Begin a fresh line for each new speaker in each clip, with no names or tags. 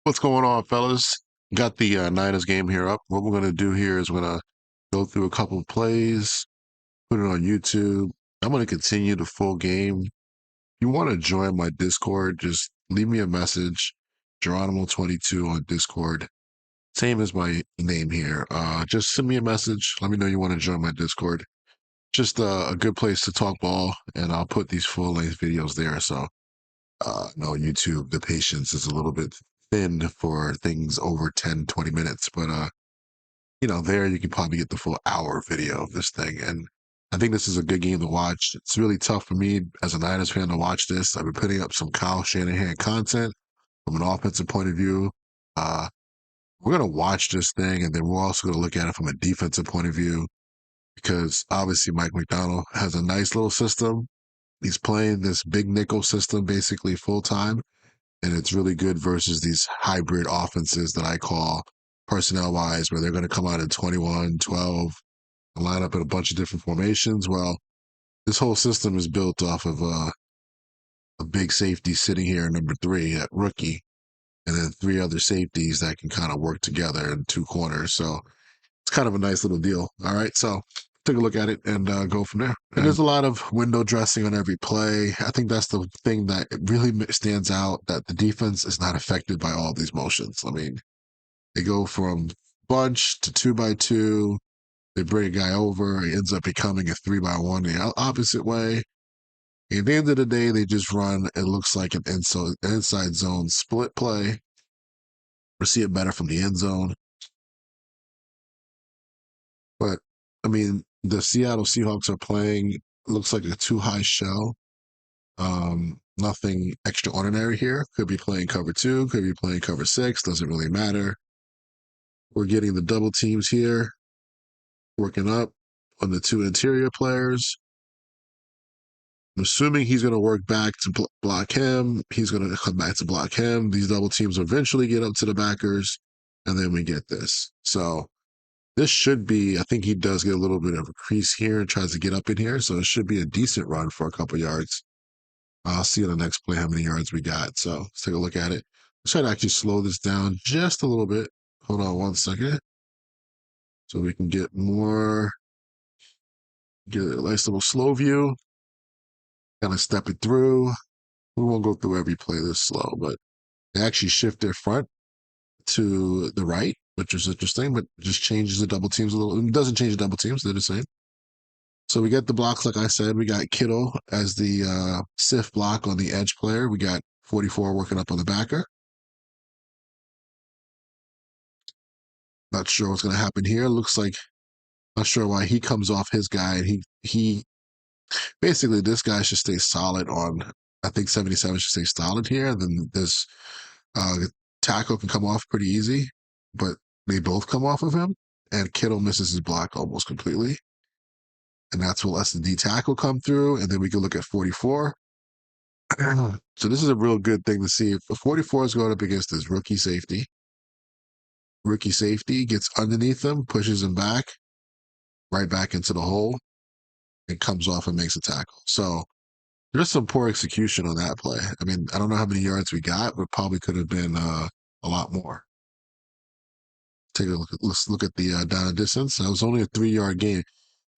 What's going on, fellas? Got the Niners game here up. What we're going to do here is we're going to go through a couple of plays, put it on YouTube. I'm going to continue the full game. If you want to join my Discord, just leave me a message, Geronimo22 on Discord. Same as my name here. Just send me a message. Let me know you want to join my Discord. Just a good place to talk ball, and I'll put these full-length videos there. So no, YouTube, the patience is a little bit thin for things over 10, 20 minutes. But, there you can probably get the full hour video of this thing. And I think this is a good game to watch. It's really tough for me as a Niners fan to watch this. I've been putting up some Kyle Shanahan content from an offensive point of view. Uh, we're going to watch this thing, and then we're also going to look at it from a defensive point of view because obviously Mike Macdonald has a nice little system. He's playing this big nickel system basically full time, and it's really good versus these hybrid offenses that I call personnel wise, where they're going to come out in 21, 12, and line up in a bunch of different formations. Well, this whole system is built off of a big safety sitting here, number 3 at rookie, and then 3 other safeties that can kind of work together in 2 corners. So it's kind of a nice little deal. All right. So take a look at it and go from there. And there's a lot of window dressing on every play. I think that's the thing that really stands out, that the defense is not affected by all these motions. I mean, they go from bunch to 2x2. They bring a guy over. He ends up becoming a 3x1 the opposite way. At the end of the day, they just run, it looks like an inside zone split play. We see it better from the end zone. But, I mean, the Seattle Seahawks are playing, looks like a too high shell. Nothing extraordinary here. Could be playing cover 2, could be playing cover 6, doesn't really matter. We're getting the double teams here, working up on the 2 interior players. I'm assuming he's going to work back to block him. He's going to come back to block him. These double teams will eventually get up to the backers, and then we get this. So this should be, I think he does get a little bit of a crease here and tries to get up in here. So it should be a decent run for a couple yards. I'll see on the next play how many yards we got. So let's take a look at it. Let's try to actually slow this down just a little bit. Hold on one second. So we can get more, get a nice little slow view. Kind of step it through. We won't go through every play this slow, but they actually shift their front to the right, which is interesting, but just changes the double teams a little. It doesn't change the double teams, they're the same. So we got the blocks, like I said. We got Kittle as the SIF block on the edge player. We got 44 working up on the backer. Not sure what's going to happen here. Looks like, not sure why he comes off his guy. And he basically, this guy should stay solid on, I think 77 should stay solid here. And then this tackle can come off pretty easy, but they both come off of him. And Kittle misses his block almost completely. And that's what lets the D tackle come through. And then we can look at 44. So this is a real good thing to see. If 44 is going up against this rookie safety gets underneath him, pushes him back, right back into the hole, and comes off and makes a tackle. So there's some poor execution on that play. I mean, I don't know how many yards we got, but probably could have been a lot more. Take a look. Let's look at the down and distance. That was only a 3-yard gain.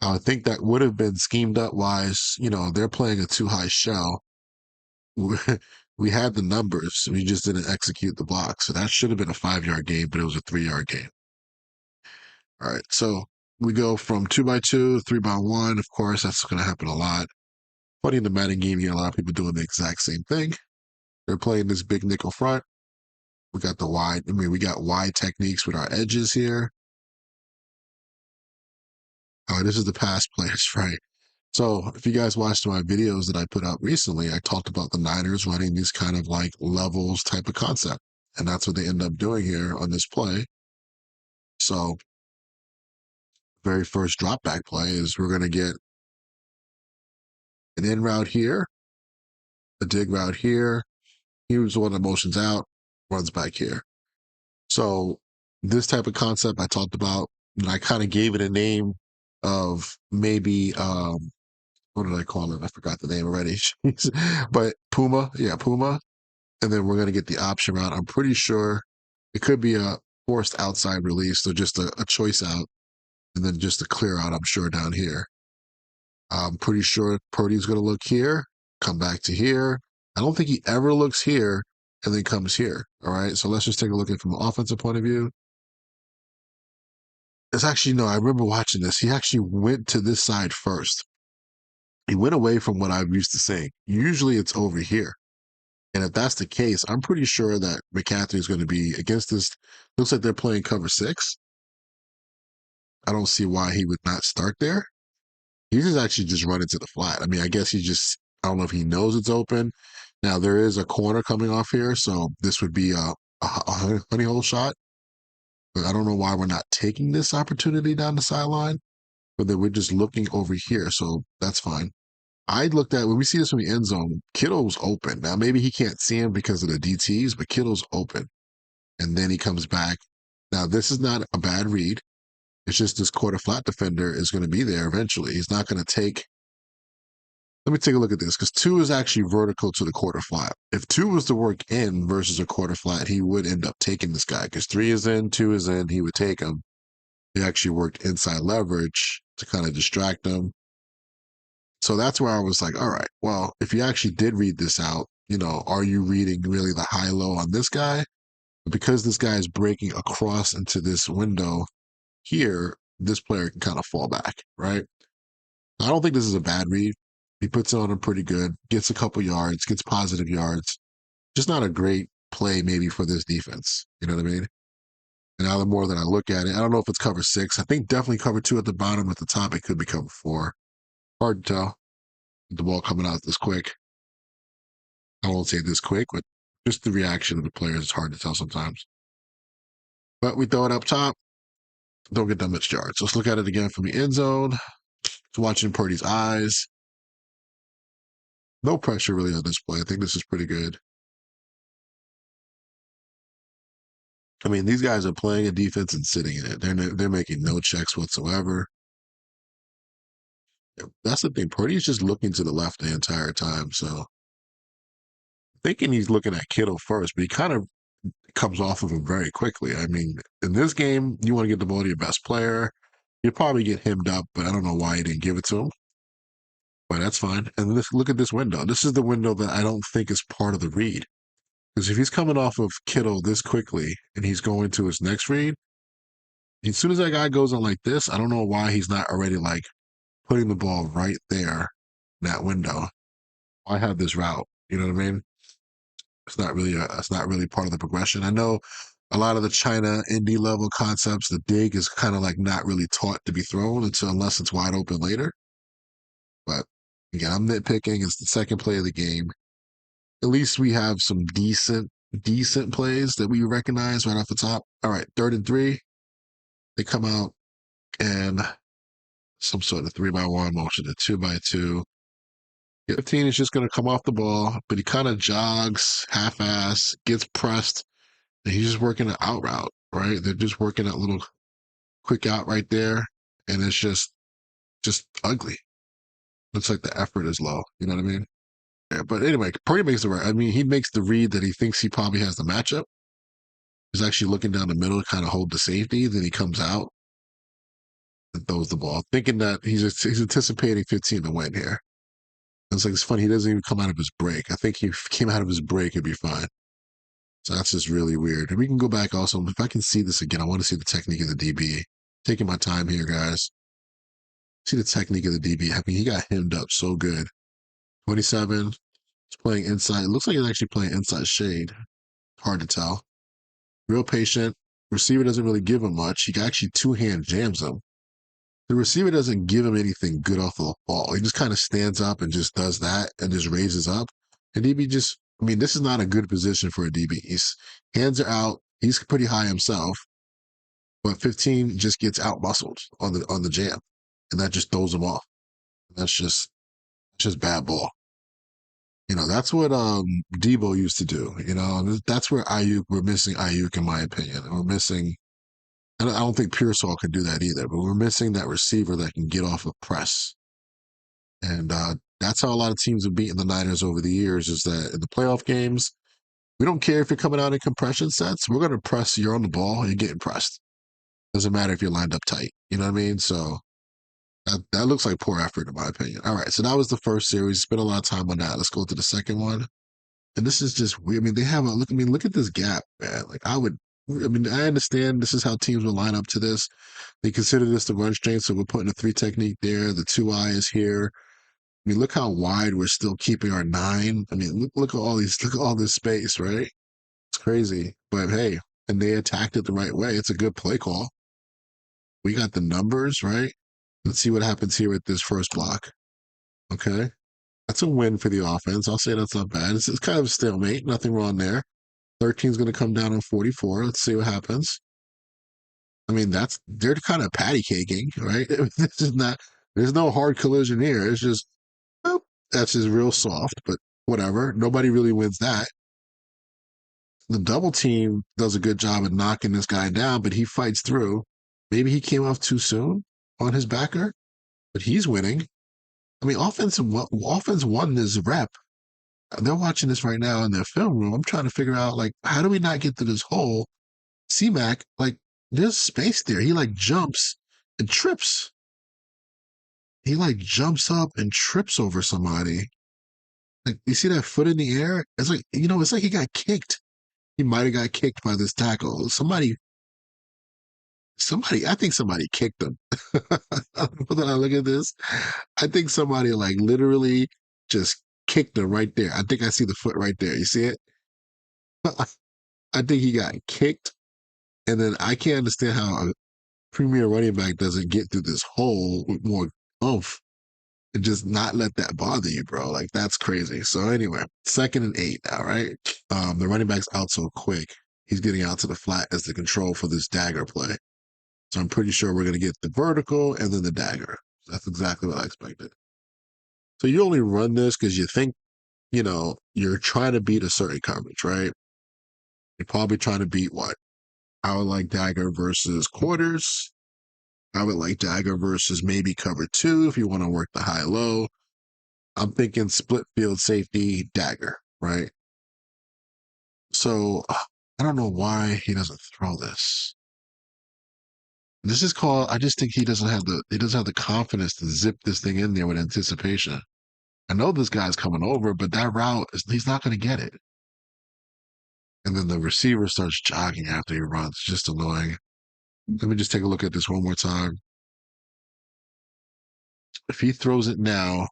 I would think that would have been schemed up wise. They're playing a too high shell. We had the numbers. We just didn't execute the block. So that should have been a 5-yard gain, but it was a 3-yard gain. All right. So we go from 2x2, 3x1. Of course, that's going to happen a lot. Funny, in the Madden game, you get a lot of people doing the exact same thing. They're playing this big nickel front. We got the wide. We got wide techniques with our edges here. Oh, this is the pass players, right? So if you guys watched my videos that I put out recently, I talked about the Niners running these kind of like levels type of concept. And that's what they end up doing here on this play. So very first drop back play is we're going to get an in route here, a dig route here. Here's one of the motions out, runs back here. So this type of concept I talked about, and I kind of gave it a name of maybe, what did I call it? I forgot the name already. But Puma. Yeah, Puma. And then we're going to get the option route. I'm pretty sure It could be a forced outside release, so just a choice out, and then just a clear out, I'm sure, down here. I'm pretty sure Purdy's going to look here, come back to here. I don't think he ever looks here and then comes here. All right. So let's just take a look at it from an offensive point of view. It's actually, no, I remember watching this. He actually went to this side first. He went away from what I'm used to saying. Usually it's over here. And if that's the case, I'm pretty sure that McCaffrey is going to be against this. Looks like they're playing cover six. I don't see why he would not start there. He's just actually just running to the flat. I mean, I guess I don't know if he knows it's open. Now, there is a corner coming off here, so this would be a honey hole shot. But I don't know why we're not taking this opportunity down the sideline, but then we're just looking over here, so that's fine. I looked at when we see this from the end zone, Kittle's open. Now, maybe he can't see him because of the DTs, but Kittle's open. And then he comes back. Now, this is not a bad read. It's just this quarter flat defender is going to be there eventually. He's not going to take. Let me take a look at this because 2 is actually vertical to the quarter flat. If 2 was to work in versus a quarter flat, he would end up taking this guy because 3 is in, 2 is in. He would take him. He actually worked inside leverage to kind of distract him. So that's where I was like, all right, well, if you actually did read this out, are you reading really the high low on this guy? Because this guy is breaking across into this window here, this player can kind of fall back, right? I don't think this is a bad read. He puts it on him pretty good, gets a couple yards, gets positive yards. Just not a great play maybe for this defense. You know what I mean? And now the more that I look at it, I don't know if it's cover 6. I think definitely cover 2 at the bottom. At the top, it could be cover 4. Hard to tell. The ball coming out this quick. I won't say this quick, but just the reaction of the players is hard to tell sometimes. But we throw it up top. Don't get that much yards. Let's look at it again from the end zone. Just watching Purdy's eyes. No pressure really on this play. I think this is pretty good. I mean, these guys are playing a defense and sitting in it. They're making no checks whatsoever. That's the thing. Purdy's just looking to the left the entire time. So thinking he's looking at Kittle first, but he kind of comes off of him very quickly. I mean, in this game, you want to get the ball to your best player. You'll probably get hemmed up, but I don't know why he didn't give it to him. But that's fine. And look at this window. This is the window that I don't think is part of the read. Because if he's coming off of Kittle this quickly and he's going to his next read, as soon as that guy goes on like this, I don't know why he's not already like putting the ball right there in that window. I have this route. You know what I mean? It's not really part of the progression. I know a lot of the China indie level concepts, the dig is kind of like not really taught to be thrown unless it's wide open later. But again, I'm nitpicking. It's the second play of the game. At least we have some decent plays that we recognize right off the top. All right, 3rd and 3. They come out and some sort of 3-by-1 motion, a 2-by-2. 15 is just going to come off the ball, but he kind of jogs half-ass, gets pressed, and he's just working an out route, right? They're just working that little quick out right there, and it's just ugly. Looks like the effort is low. You know what I mean? Yeah, but anyway, Purdy makes the right. I mean, he makes the read that he thinks he probably has the matchup. He's actually looking down the middle to kind of hold the safety. Then he comes out and throws the ball, thinking that he's anticipating 15 to win here. It's funny. He doesn't even come out of his break. I think he came out of his break, it'd be fine. So that's just really weird. And we can go back also. If I can see this again, I want to see the technique of the DB. Taking my time here, guys. See the technique of the DB. I mean, he got hemmed up so good. 27. He's playing inside. It looks like he's actually playing inside shade. Hard to tell. Real patient. Receiver doesn't really give him much. He actually 2-hand jams him. The receiver doesn't give him anything good off the ball. He just kind of stands up and just does that and just raises up. And DB this is not a good position for a DB. His hands are out. He's pretty high himself. But 15 just gets out muscled on the jam. And that just throws him off. That's just bad ball. That's what Debo used to do. That's where we're missing Ayuk, in my opinion. We're missing. I don't think Pearsall can do that either, but we're missing that receiver that can get off a press. And that's how a lot of teams have beaten the Niners over the years, is that in the playoff games, We don't care if you're coming out in compression sets. We're going to press. You're on the ball. You're getting pressed. Doesn't matter if you're lined up tight. You know what I mean? So that looks like poor effort, in my opinion. All right. So that was the first series. Spent a lot of time on that. Let's go to the second one. And this is just weird. I mean, they have a look. I mean, look at this gap, man. Like, I would. I mean, I understand this is how teams will line up to this. They consider this the run strength, so we're putting a three technique there. The 2-eye is here. I mean, look how wide we're still keeping our 9. I mean, look at all these. Look at all this space, right? It's crazy. But hey, and they attacked it the right way. It's a good play call. We got the numbers, right? Let's see what happens here with this first block. Okay. That's a win for the offense. I'll say that's not bad. It's kind of a stalemate. Nothing wrong there. 13 is going to come down on 44. Let's see what happens. I mean, they're kind of patty caking, right? This is not, there's no hard collision here. It's just, well, that's just real soft, but whatever. Nobody really wins that. The double team does a good job of knocking this guy down, but he fights through. Maybe he came off too soon on his backer, but he's winning. I mean, offense won this rep. They're watching this right now in their film room. I'm trying to figure out, like, how do we not get to this hole? C-Mac, like, there's space there. He, like, jumps and trips. He, like, jumps up and trips over somebody. Like, you see that foot in the air? It's like, it's like he got kicked. He might have got kicked by this tackle. I think somebody kicked him. When I look at this, I think somebody like literally just kicked him right there. I think I see the foot right there. You see it? I think he got kicked, and then I can't understand how a premier running back doesn't get through this hole with more oomph and just not let that bother you, bro. Like, that's crazy. So anyway, 2nd and 8 now, right? The running back's out so quick. He's getting out to the flat as the control for this dagger play. So I'm pretty sure we're going to get the vertical and then the dagger. That's exactly what I expected. So you only run this because you think, you're trying to beat a certain coverage, right? You're probably trying to beat what? I would like dagger versus quarters. I would like dagger versus maybe cover 2 if you want to work the high-low. I'm thinking split field safety dagger, right? So I don't know why he doesn't throw this. This is called. I just think he doesn't have the confidence to zip this thing in there with anticipation. I know this guy's coming over, but that route he's not going to get it. And then the receiver starts jogging after he runs. Just annoying. Let me just take a look at this one more time. If he throws it now,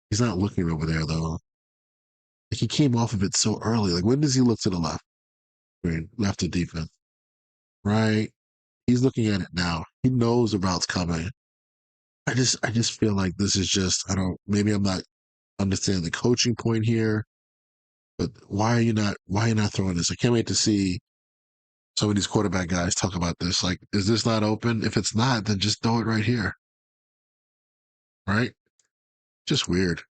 he's not looking over there though. Like, he came off of it so early. Like, when does he look to the left? Left to defense. Right. He's looking at it now. He knows the route's coming. I just feel like this is just, maybe I'm not understanding the coaching point here, but why are you not throwing this? I can't wait to see some of these quarterback guys talk about this. Like, is this not open? If it's not, then just throw it right here. Right? Just weird.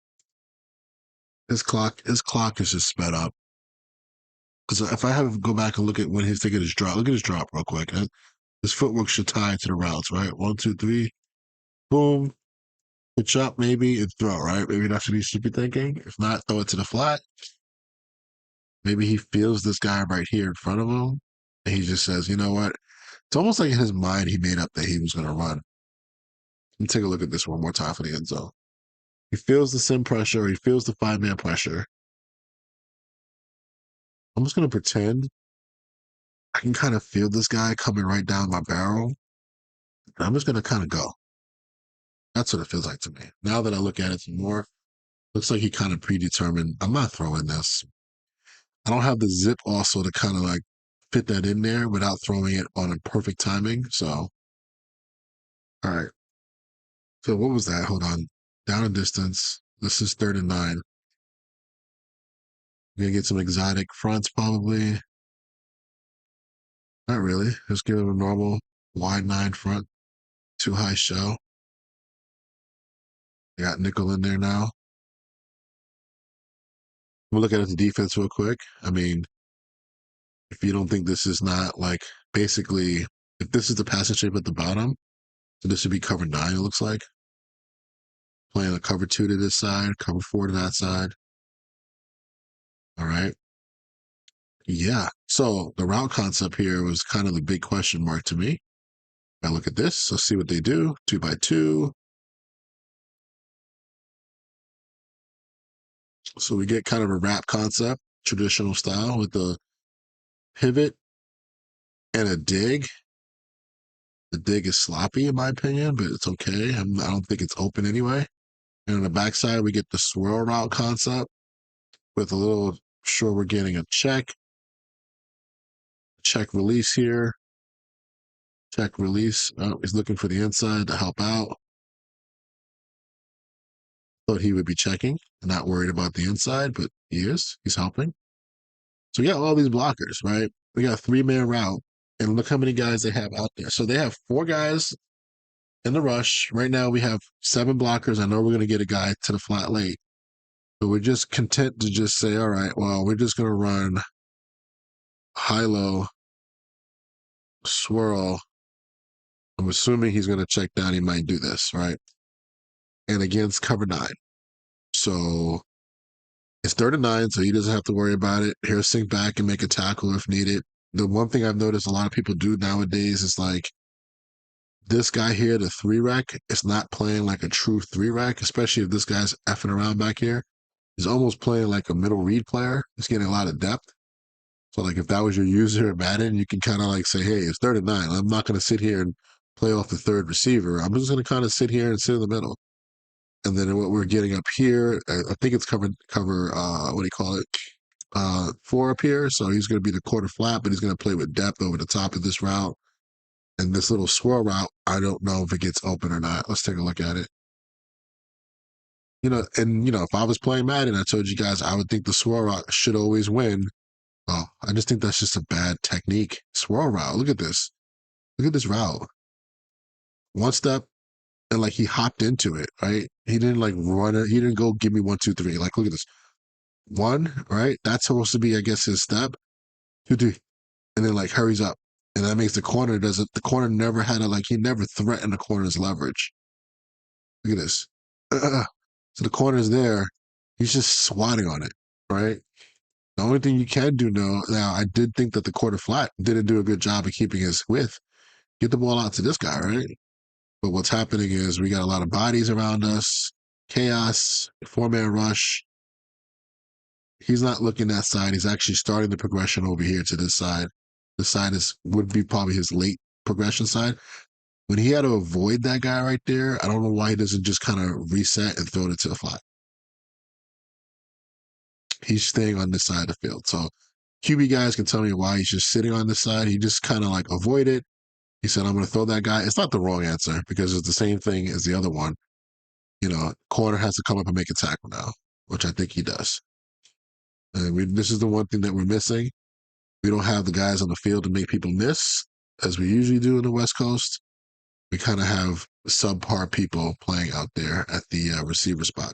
His clock is just sped up. Because if I have go back and look at when he's taking his drop, look at his drop real quick. His footwork should tie to the routes, right? 1, 2, 3, boom, pitch up maybe and throw, right? Maybe that's what he should be thinking. If not, throw it to the flat. Maybe he feels this guy right here in front of him, and he just says, you know what? It's almost like in his mind he made up that he was going to run. Let me take a look at this one more time for the end zone. He feels the sim pressure. He feels the 5-man pressure. I'm just going to pretend I can kind of feel this guy coming right down my barrel. I'm just going to kind of go. That's what it feels like to me. Now that I look at it some more, looks like he kind of predetermined. I'm not throwing this. I don't have the zip also to kind of like fit that in there without throwing it on a perfect timing. So, all right. So what was that? Hold on. Down and distance. This is 3rd and 9. We're gonna get some exotic fronts probably. Not really. Just give him a normal wide 9 front, 2 high shell. I got nickel in there now. We'll look at the defense real quick. I mean, if you don't think this is not like basically, if this is the passing shape at the bottom, so this would be cover 9, it looks like. Playing a cover 2 to this side, cover 4 to that side. All right. Yeah. So the route concept here was kind of the big question mark to me. I look at this, let's see what they do. 2x2. So we get kind of a wrap concept, traditional style with the pivot and a dig. The dig is sloppy in my opinion, but it's okay. I don't think it's open anyway. And on the backside, we get the swirl route concept with a little, sure we're getting a check release here. Check release. Oh, he's looking for the inside to help out. Thought he would be checking, not worried about the inside, but he is. He's helping. So we got all these blockers, right? We got a 3-man route, and look how many guys they have out there. So they have 4 guys in the rush. Right now we have 7 blockers. I know we're going to get a guy to the flat late, but we're just content to just say, all right, well, we're just going to run high-low, swirl. I'm assuming he's going to check down. He might do this, right? And against cover 9. So it's 3rd and 9, so he doesn't have to worry about it. He'll sink back and make a tackle if needed. The one thing I've noticed a lot of people do nowadays is like this guy here, the 3-rec, is not playing like a true 3-rec, especially if this guy's effing around back here. He's almost playing like a middle read player. He's getting a lot of depth. So like if that was your user at Madden, you can kind of like say, hey, it's 3rd and 9. I'm not going to sit here and play off the 3rd receiver. I'm just going to kind of sit here and sit in the middle. And then what we're getting up here, I think it's cover, what do you call it? 4 up here. So he's going to be the quarter flat, but he's going to play with depth over the top of this route. And this little swirl route, I don't know if it gets open or not. Let's take a look at it. If I was playing Madden, I told you guys I would think the swirl route should always win. Oh, I just think that's just a bad technique. Swirl route. Look at this. Look at this route. One step, and like he hopped into it, right? He didn't like run it. He didn't go give me 1, 2, 3. Like, look at this. 1, right? That's supposed to be, I guess, his step. 2, 3. And then like hurries up. And that makes the corner doesn't, the corner never had he never threatened the corner's leverage. Look at this. So the corner's there. He's just swatting on it, right? The only thing you can do now, I did think that the quarter flat didn't do a good job of keeping his width. Get the ball out to this guy, right? But what's happening is we got a lot of bodies around us, chaos, 4-man rush. He's not looking that side. He's actually starting the progression over here to this side. This side would be probably his late progression side. When he had to avoid that guy right there, I don't know why he doesn't just kind of reset and throw it to the flat. He's staying on this side of the field. So QB guys can tell me why he's just sitting on this side. He just kind of like avoid it. He said, I'm going to throw that guy. It's not the wrong answer because it's the same thing as the other one. Corner has to come up and make a tackle now, which I think he does. And this is the one thing that we're missing. We don't have the guys on the field to make people miss as we usually do in the West Coast. We kind of have subpar people playing out there at the receiver spot.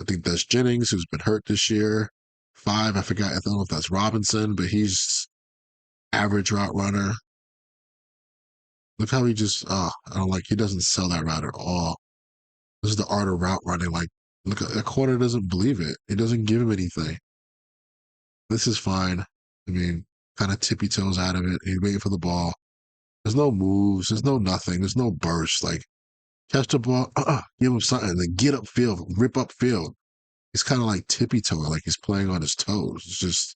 I think that's Jennings, who's been hurt this year. 5, I forgot. I don't know if that's Robinson, but he's average route runner. Look how he he doesn't sell that route at all. This is the art of route running. Like, look, the corner doesn't believe it. It doesn't give him anything. This is fine. I mean, kind of tippy toes out of it. He's waiting for the ball. There's no moves. There's no nothing. There's no burst. Like, catch the ball, give him something, then get upfield, rip upfield. He's kind of like tippy toeing, like he's playing on his toes. It's just,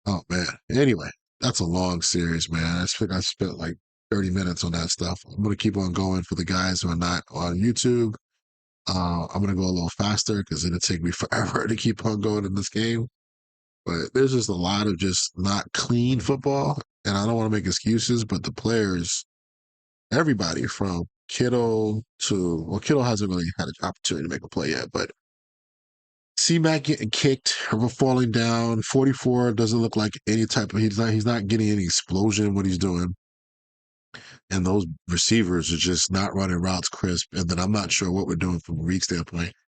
oh man. Anyway, that's a long series, man. I think I spent like 30 minutes on that stuff. I'm going to keep on going for the guys who are not on YouTube. I'm going to go a little faster because it'll take me forever to keep on going in this game. But there's just a lot of just not clean football. And I don't want to make excuses, but the players, everybody from Kittle Kittle hasn't really had an opportunity to make a play yet, but C-Mac getting kicked or falling down. 44 doesn't look like any type of, he's not getting any explosion in what he's doing. And those receivers are just not running routes crisp. And then I'm not sure what we're doing from a read standpoint.